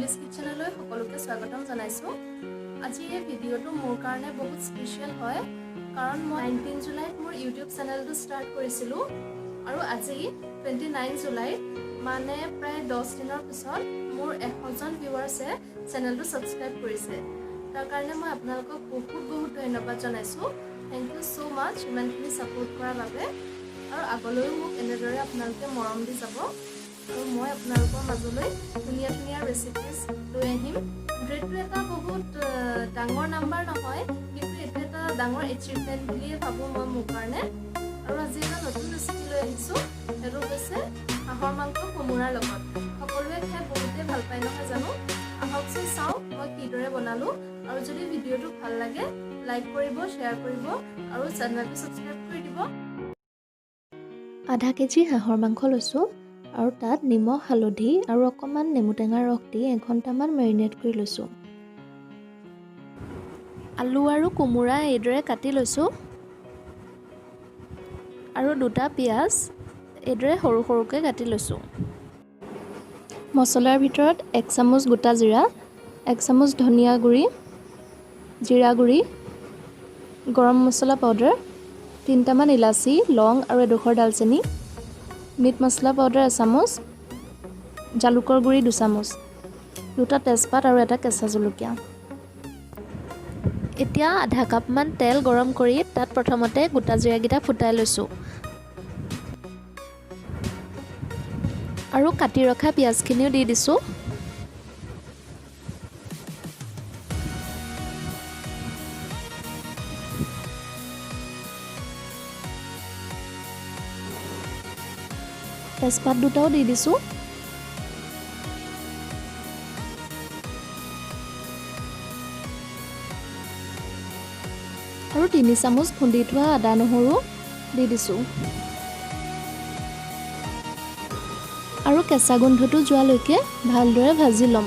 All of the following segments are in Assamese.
ইংলিশ কিচেনলৈ সকলোকে স্বাগতম জনাইছো। আজি এই ভিডিঅটো মোৰ কাৰণে বহুত স্পেশাল হয় কাৰণ মই 19 জুলাইত মোৰ ইউটিউব চেনেলটো ষ্টাৰ্ট কৰিছিলো আৰু আজি 29 জুলাই মানে প্ৰায় 10 দিনৰ পিছত মোৰ 100 জন ভিউৱাৰ্ছে চেনেলটো সাবস্ক্ৰাইব কৰিছে। তাৰ কাৰণে মই আপোনালোকক বহুত ধন্যবাদ জনাইছো। থ্যাংক ইউ সো মাচ ইমানখিনি সাপোৰ্ট কৰাৰ বাবে আৰু আগলৈও মোক এনেদৰে আপোনালোকে মৰম দি যাব আৰু মই আপোনালোকৰ মাজলৈ ধুনীয়া ৰেচিপিজ লৈ আহিম। 100টো এটা বহুত ডাঙৰ নাম্বাৰ নহয়, কিন্তু এইটো এটা ডাঙৰ এচিভমেন্ট বুলিয়ে ভাবো মই মোৰ কাৰণে। আৰু আজি এটা নতুন ৰেচিপি লৈ আহিছো, সেইটো হৈছে হাঁহৰ মাংস কোমোৰাৰ লগত। সকলোৱে খাই বহুতেই ভাল পায় নহয় জানো? আহকচোন চাওঁ মই কিদৰে বনালো। আৰু যদি ভিডিঅ'টো ভাল লাগে লাইক কৰিব, শ্বেয়াৰ কৰিব আৰু চেনেলটো সাবস্ক্ৰাইব কৰি দিব। আধা কেজি হাঁহৰ মাংস লৈছোঁ আৰু তাত নিমখ, হালধি আৰু অকণমান নেমু টেঙাৰ ৰস দি 1 ঘণ্টামান মেৰিনেট কৰি লৈছোঁ। আলু আৰু কোমোৰা এইদৰে কাটি লৈছোঁ আৰু 2টা পিঁয়াজ এইদৰে সৰুকৈ কাটি লৈছোঁ। মছলাৰ ভিতৰত 1 চামুচ গোটা জিৰা, 1 চামুচ ধনিয়া গুড়ি, জিৰা গুড়ি, গৰম মছলা পাউডাৰ, 3টামান ইলাচি, লং আৰু এডোখৰ দালচেনি, মিট মছলা পাউডাৰ 1 চামুচ, জালুকৰ গুড়ি 2 চামুচ, 2টা তেজপাত আৰু 1টা কেঁচা জলকীয়া। এতিয়া আধা কাপমান তেল গৰম কৰি তাত প্ৰথমতে গোটা জিৰাকেইটা ফুটাই লৈছোঁ আৰু কাটি ৰখা পিঁয়াজখিনিও দি দিছোঁ। তেজপাত 2টাও দি দিছোঁ। আৰু 3 চামুচ খুন্দি থোৱা আদা নহৰু দি দিছোঁ আৰু কেঁচা গোন্ধটো যোৱালৈকে ভালদৰে ভাজি ল'ম।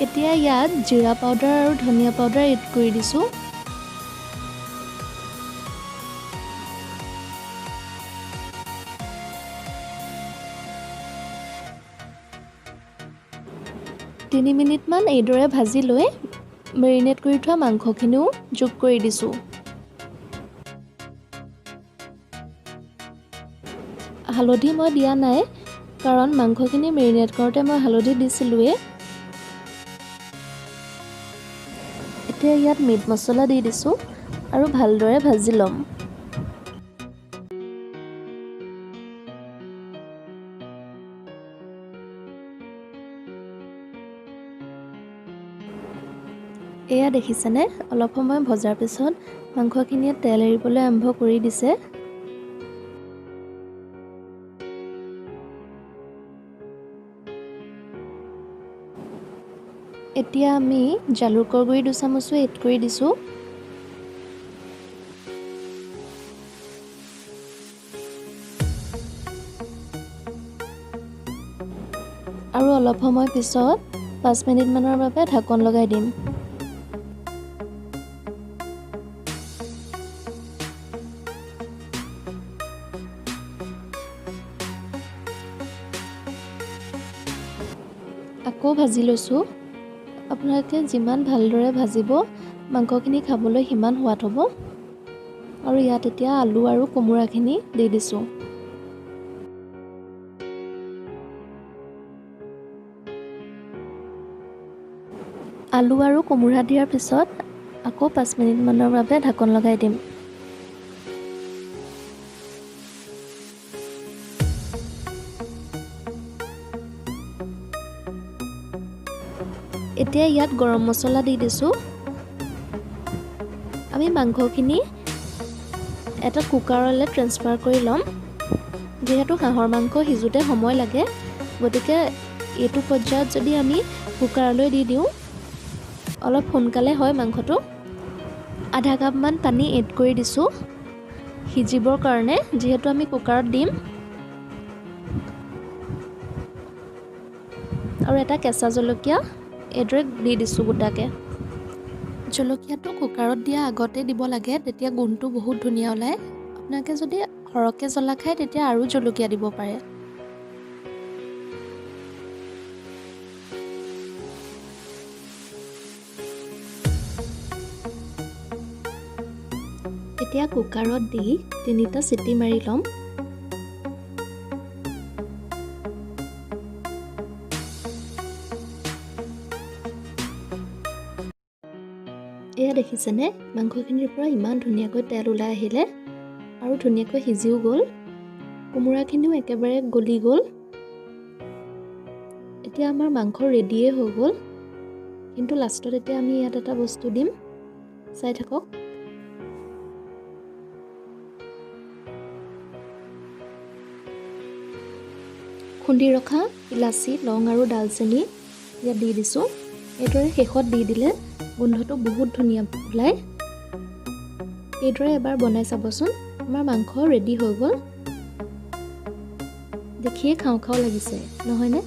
এতিয়া ইয়াত জিৰা পাউডাৰ আৰু ধনিয়া পাউডাৰ এড কৰি দিছোঁ। তিনি মিনিটমান এইদৰে ভাজি লৈ মেৰিনেট কৰি থোৱা মাংসখিনিও যোগ কৰি দিছোঁ। হালধি মই দিয়া নাই কাৰণ মাংসখিনি মেৰিনেট কৰোঁতে মই হালধি দিছিলোঁৱেই। এতিয়া ইয়াত মিট মছলা দি দিছোঁ আৰু ভালদৰে ভাজি ল'ম। এয়া দেখিছেনে, অলপ সময় ভজাৰ পিছত মাংসখিনিয়ে তেল এৰিবলৈ আৰম্ভ কৰি দিছে। এতিয়া আমি জালুকৰ গুড়ি 2 চামুচো এড কৰি দিছোঁ। আৰু অলপ সময় পিছত 5 মিনিটমানৰ বাবে ঢাকন লগাই দিম। আকৌ ভাজি লৈছোঁ। আপোনালোকে যিমান ভালদৰে ভাজিব মাংসখিনি খাবলৈ সিমান সোৱাদ হ'ব। আৰু ইয়াত এতিয়া আলু আৰু কোমোৰাখিনি দি দিছোঁ। আলু আৰু কোমোৰা দিয়াৰ পিছত আকৌ 5 মিনিটমানৰ বাবে ঢাকন লগাই দিম। এতিয়া ইয়াত গৰম মছলা দি দিছোঁ। আমি মাংসখিনি এটা কুকাৰলৈ ট্ৰান্সফাৰ কৰি ল'ম। যিহেতু হাঁহৰ মাংস সিজোতে সময় লাগে, গতিকে এইটো পৰ্যায়ত যদি আমি কুকাৰলৈ দি দিওঁ অলপ সোনকালে হয় মাংসটো। আধা কাপমান পানী এড কৰি দিছোঁ সিজিবৰ কাৰণে, যিহেতু আমি কুকাৰত দিম। আৰু এটা কেঁচা জলকীয়া এইদৰে দি দিছোঁ গোটাকে। জলকীয়াটো কুকাৰত দিয়া আগতে দিব লাগে, তেতিয়া গোন্ধটো বহুত ধুনীয়া ওলায়। আপোনালোকে যদি সৰহকৈ জ্বলা খায় তেতিয়া আৰু জলকীয়া দিব পাৰে। এতিয়া কুকাৰত দি 3টা চিটি মাৰি ল'ম। এয়া দেখিছেনে মাংসখিনিৰ পৰা ইমান ধুনীয়াকৈ তেল ওলাই আহিলে আৰু ধুনীয়াকৈ সিজিও গ'ল। কোমোৰাখিনিও একেবাৰে গলি গ'ল। এতিয়া আমাৰ মাংস ৰেডিয়ে হৈ গ'ল। কিন্তু লাষ্টত এতিয়া আমি ইয়াত এটা বস্তু দিম, চাই থাকক। খুন্দি ৰখা ইলাচি, লং আৰু ডালচেনি ইয়াত দি দিছোঁ। এইদৰে শেষত দি দিলে গোন্ধটো বহুত ধুনীয়া ওলায়। এইদৰে এবাৰ বনাই চাবচোন। আমাৰ মাংস ৰেডি হৈ গ'ল। দেখিয়ে খাওঁ খাওঁ লাগিছে, নহয়নে?